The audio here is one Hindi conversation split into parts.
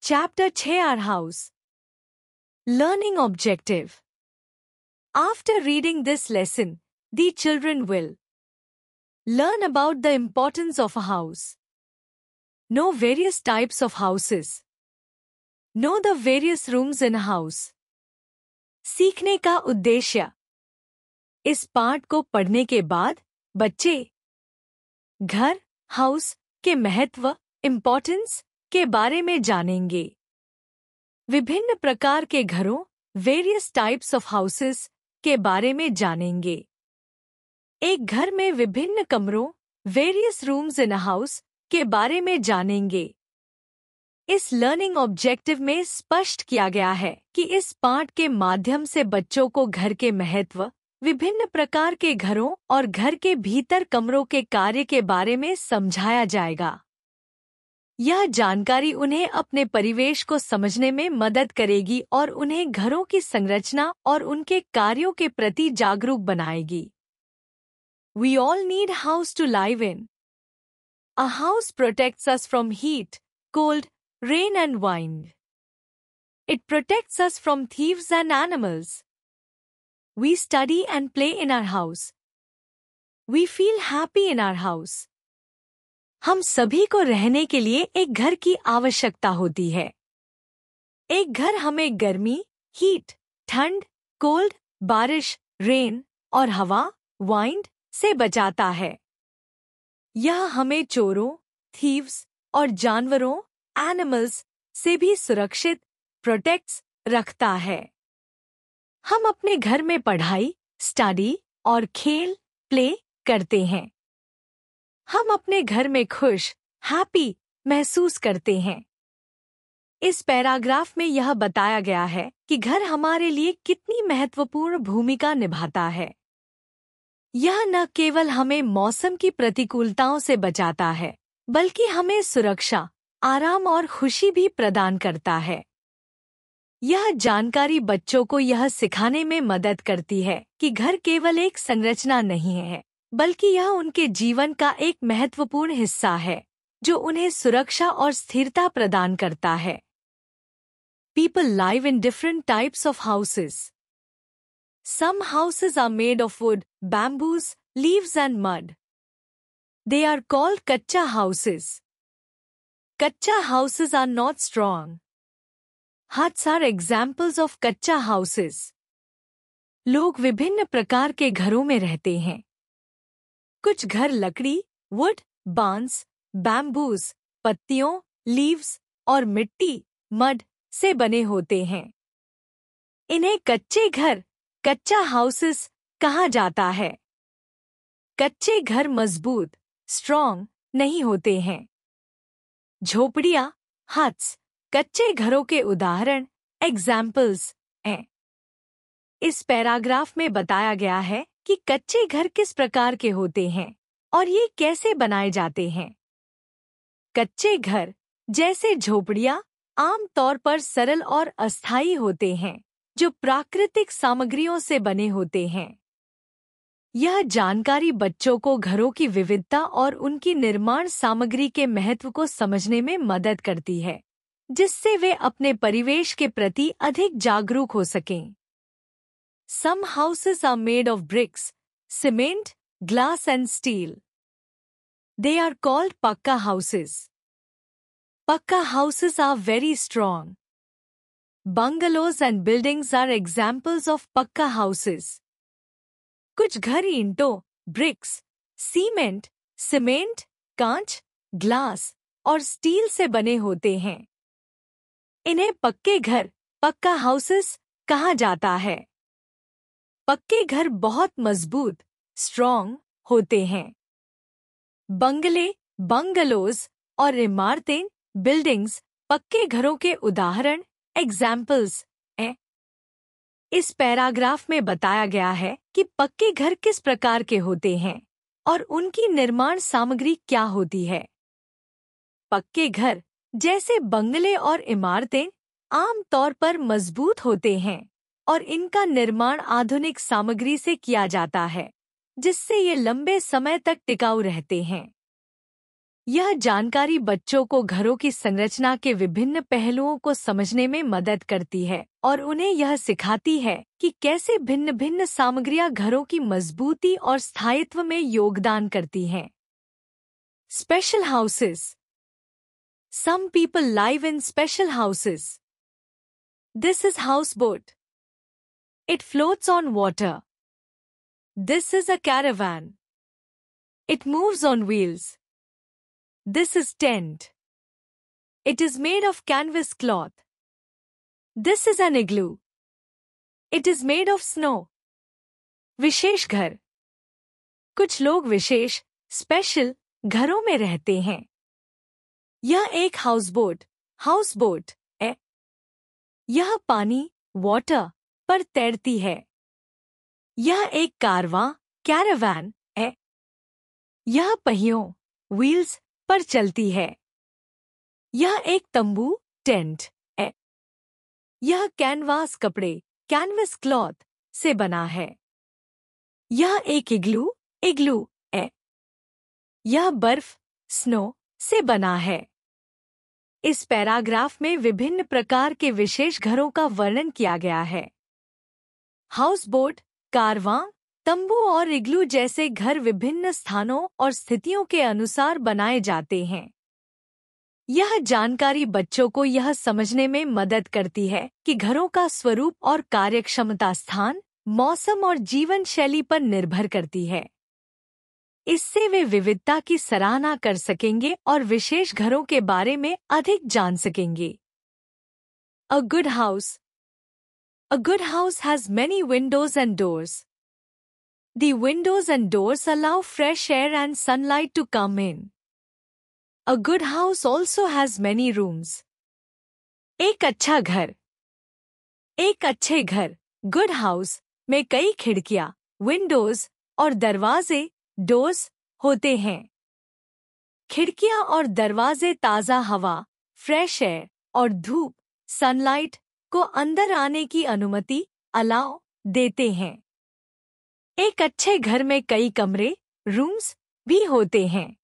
Chapter 6 Our House. Learning Objective. After reading this lesson, the children will learn about the importance of a house, know various types of houses, know the various rooms in a house. सीखने का उद्देश्य. इस पाठ को पढ़ने के बाद बच्चे घर, हाउस के महत्व, इम्पोर्टेंस के बारे में जानेंगे. विभिन्न प्रकार के घरों, वेरियस टाइप्स ऑफ हाउसेस के बारे में जानेंगे. एक घर में विभिन्न कमरों, various rooms in a house के बारे में जानेंगे. इस लर्निंग ऑब्जेक्टिव में स्पष्ट किया गया है कि इस पाठ के माध्यम से बच्चों को घर के महत्व, विभिन्न प्रकार के घरों और घर के भीतर कमरों के कार्य के बारे में समझाया जाएगा. यह जानकारी उन्हें अपने परिवेश को समझने में मदद करेगी और उन्हें घरों की संरचना और उनके कार्यों के प्रति जागरूक बनाएगी. We all need house to live in. A house protects us from heat, cold, rain and wind. It protects us from thieves and animals. We study and play in our house. We feel happy in our house. हम सभी को रहने के लिए एक घर की आवश्यकता होती है. एक घर हमें गर्मी, हीट, ठंड, कोल्ड, बारिश, रेन और हवा, वाइंड से बचाता है. यह हमें चोरों, थीव्स और जानवरों, एनिमल्स से भी सुरक्षित, प्रोटेक्ट्स रखता है. हम अपने घर में पढ़ाई, स्टडी और खेल, प्ले करते हैं. हम अपने घर में खुश, हैप्पी महसूस करते हैं. इस पैराग्राफ में यह बताया गया है कि घर हमारे लिए कितनी महत्वपूर्ण भूमिका निभाता है. यह न केवल हमें मौसम की प्रतिकूलताओं से बचाता है, बल्कि हमें सुरक्षा, आराम और खुशी भी प्रदान करता है. यह जानकारी बच्चों को यह सिखाने में मदद करती है कि घर केवल एक संरचना नहीं है, बल्कि यह उनके जीवन का एक महत्वपूर्ण हिस्सा है, जो उन्हें सुरक्षा और स्थिरता प्रदान करता है. People live in different types of houses. Some houses are made of wood, bamboos, leaves and mud. They are called kacha houses. Kacha houses are not strong. Huts are examples of kacha houses. लोग विभिन्न प्रकार के घरों में रहते हैं. कुछ घर लकड़ी, वुड, बांस, बैम्बूज, पत्तियों, लीव्स और मिट्टी, मड से बने होते हैं. इन्हें कच्चे घर, कच्चा हाउसेस कहा जाता है. कच्चे घर मजबूत, स्ट्रॉन्ग नहीं होते हैं. झोपड़ियां, हट्स, कच्चे घरों के उदाहरण, एग्जाम्पल्स हैं. इस पैराग्राफ में बताया गया है कि कच्चे घर किस प्रकार के होते हैं और ये कैसे बनाए जाते हैं. कच्चे घर, जैसे झोपड़ियां, आम तौर पर सरल और अस्थायी होते हैं, जो प्राकृतिक सामग्रियों से बने होते हैं. यह जानकारी बच्चों को घरों की विविधता और उनकी निर्माण सामग्री के महत्व को समझने में मदद करती है, जिससे वे अपने परिवेश के प्रति अधिक जागरूक हो सकें. Some houses are made of bricks, cement, glass and steel. They are called pakka houses. Pakka houses are very strong. Bungalows and buildings are examples of pakka houses. कुछ घर ईंटों, bricks, सीमेंट, सीमेंट, कांच, ग्लास और स्टील से बने होते हैं. इन्हें पक्के घर, पक्का हाउसेस कहा जाता है. पक्के घर बहुत मजबूत, स्ट्रॉन्ग होते हैं. बंगले, बंगलोज और इमारतें, बिल्डिंग्स पक्के घरों के उदाहरण, एग्जाम्पल्स हैं. इस पैराग्राफ में बताया गया है कि पक्के घर किस प्रकार के होते हैं और उनकी निर्माण सामग्री क्या होती है. पक्के घर, जैसे बंगले और इमारतें, आम तौर पर मजबूत होते हैं और इनका निर्माण आधुनिक सामग्री से किया जाता है, जिससे ये लंबे समय तक टिकाऊ रहते हैं. यह जानकारी बच्चों को घरों की संरचना के विभिन्न पहलुओं को समझने में मदद करती है और उन्हें यह सिखाती है कि कैसे भिन्न भिन्न सामग्रियां घरों की मजबूती और स्थायित्व में योगदान करती हैं। Special houses. Some people live in special houses. This is houseboat. It floats on water. This is a caravan. It moves on wheels. This is tent. It is made of canvas cloth. This is an igloo. It is made of snow. विशेष घर। कुछ लोग विशेष, स्पेशल घरों में रहते हैं। यह एक हाउसबोट है। यह पानी, वाटर पर तैरती है। यह एक कारवां, कैरावान है। यह पहियों, व्हील्स पर चलती है। यह एक तंबू, टेंट है। यह कैनवास कपड़े, कैनवस क्लॉथ से बना है। यह एक इग्लू है। यह बर्फ, स्नो से बना है। इस पैराग्राफ में विभिन्न प्रकार के विशेष घरों का वर्णन किया गया है। हाउसबोट, कारवां, तंबू और इग्लू जैसे घर विभिन्न स्थानों और स्थितियों के अनुसार बनाए जाते हैं। यह जानकारी बच्चों को यह समझने में मदद करती है कि घरों का स्वरूप और कार्यक्षमता स्थान, मौसम और जीवन शैली पर निर्भर करती है। इससे वे विविधता की सराहना कर सकेंगे और विशेष घरों के बारे में अधिक जान सकेंगे। A good house. A good house has many windows and doors. The windows and doors allow fresh air and sunlight to come in. A good house also has many rooms. एक अच्छा घर। एक अच्छे घर, गुड हाउस में कई खिड़कियां, विंडोज और दरवाजे, डोर्स होते हैं। खिड़कियां और दरवाजे ताज़ा हवा, फ्रेश एयर और धूप, सनलाइट को अंदर आने की अनुमति अलाउ देते हैं। एक अच्छे घर में कई कमरे, रूम्स भी होते हैं।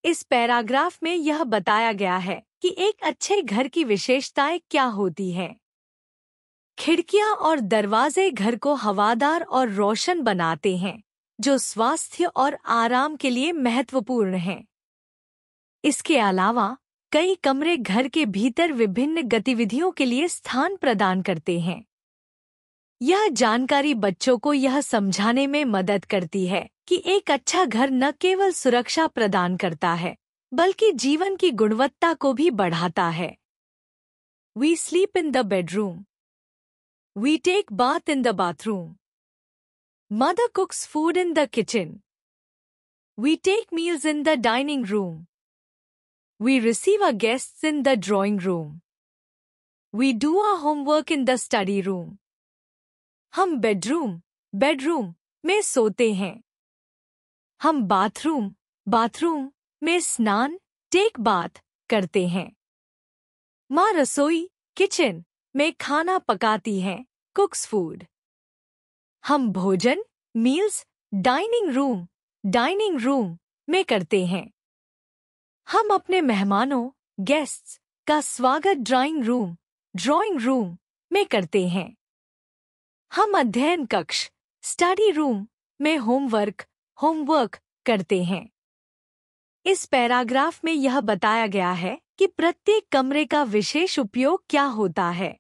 इस पैराग्राफ में यह बताया गया है कि एक अच्छे घर की विशेषताएं क्या होती हैं। खिड़कियां और दरवाजे घर को हवादार और रोशन बनाते हैं, जो स्वास्थ्य और आराम के लिए महत्वपूर्ण है। इसके अलावा कई कमरे घर के भीतर विभिन्न गतिविधियों के लिए स्थान प्रदान करते हैं। यह जानकारी बच्चों को यह समझाने में मदद करती है कि एक अच्छा घर न केवल सुरक्षा प्रदान करता है, बल्कि जीवन की गुणवत्ता को भी बढ़ाता है। We sleep in the bedroom. We take bath in the bathroom. Mother cooks food in the kitchen. We take meals in the dining room. We receive our guests in the drawing room. We do our homework in the study room. हम बेडरूम में सोते हैं। हम बाथरूम में स्नान, टेक बाथ करते हैं। माँ रसोई, किचन में खाना पकाती हैं, कुक्स फूड। हम भोजन, मील्स, डाइनिंग रूम में करते हैं। हम अपने मेहमानों, गेस्ट्स का स्वागत ड्राइंग रूम में करते हैं। हम अध्ययन कक्ष, स्टडी रूम में होमवर्क करते हैं। इस पैराग्राफ में यह बताया गया है कि प्रत्येक कमरे का विशेष उपयोग क्या होता है।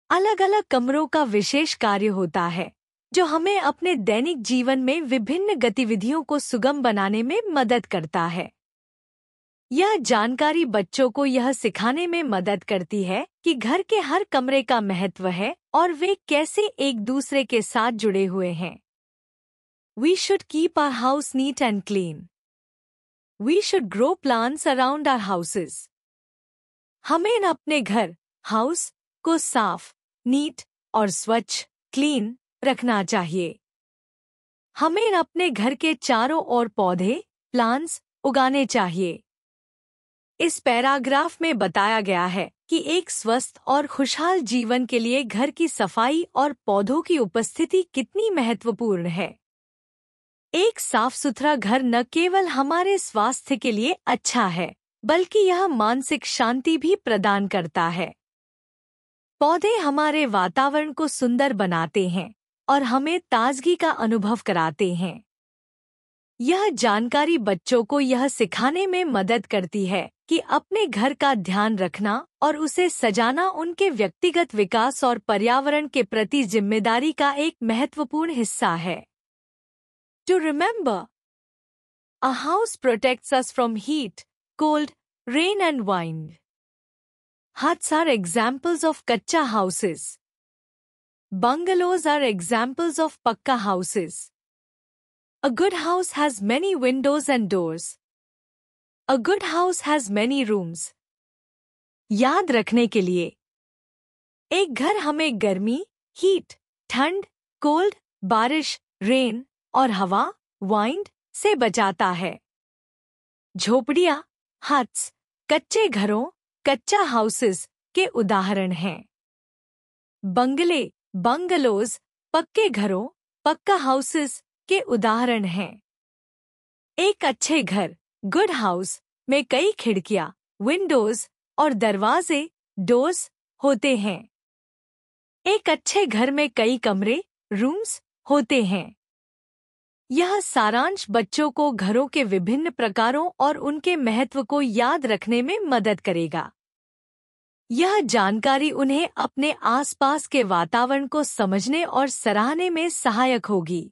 अलग अलग कमरों का विशेष कार्य होता है, जो हमें अपने दैनिक जीवन में विभिन्न गतिविधियों को सुगम बनाने में मदद करता है। यह जानकारी बच्चों को यह सिखाने में मदद करती है कि घर के हर कमरे का महत्व है और वे कैसे एक दूसरे के साथ जुड़े हुए हैं। We should keep our house neat and clean. We should grow plants around our houses. हमें अपने घर, हाउस को साफ, नीट और स्वच्छ, क्लीन रखना चाहिए। हमें अपने घर के चारों ओर पौधे, प्लांट्स उगाने चाहिए। इस पैराग्राफ में बताया गया है कि एक स्वस्थ और खुशहाल जीवन के लिए घर की सफाई और पौधों की उपस्थिति कितनी महत्वपूर्ण है। एक साफ सुथरा घर न केवल हमारे स्वास्थ्य के लिए अच्छा है, बल्कि यह मानसिक शांति भी प्रदान करता है। पौधे हमारे वातावरण को सुंदर बनाते हैं और हमें ताजगी का अनुभव कराते हैं। यह जानकारी बच्चों को यह सिखाने में मदद करती है कि अपने घर का ध्यान रखना और उसे सजाना उनके व्यक्तिगत विकास और पर्यावरण के प्रति जिम्मेदारी का एक महत्वपूर्ण हिस्सा है। To remember, a house protects us from heat, cold, rain and wind. Huts are examples of kacha houses. Bungalows are examples of pakka houses. A good house has many windows and doors. A good house has many rooms. याद रखने के लिए, एक घर हमें गर्मी, हीट, ठंड, कोल्ड, बारिश, रेन और हवा, वाइंड से बचाता है। झोपड़ियाँ, हट्स, कच्चे घरों, कच्चा हाउसेस के उदाहरण हैं। बंगले, बंगलोज, पक्के घरों, पक्का हाउसेस के उदाहरण हैं। एक अच्छे घर, गुड हाउस में कई खिड़कियां, विंडोज और दरवाजे, डोर्स होते हैं। एक अच्छे घर में कई कमरे, रूम्स होते हैं। यह सारांश बच्चों को घरों के विभिन्न प्रकारों और उनके महत्व को याद रखने में मदद करेगा। यह जानकारी उन्हें अपने आसपास के वातावरण को समझने और सराहने में सहायक होगी।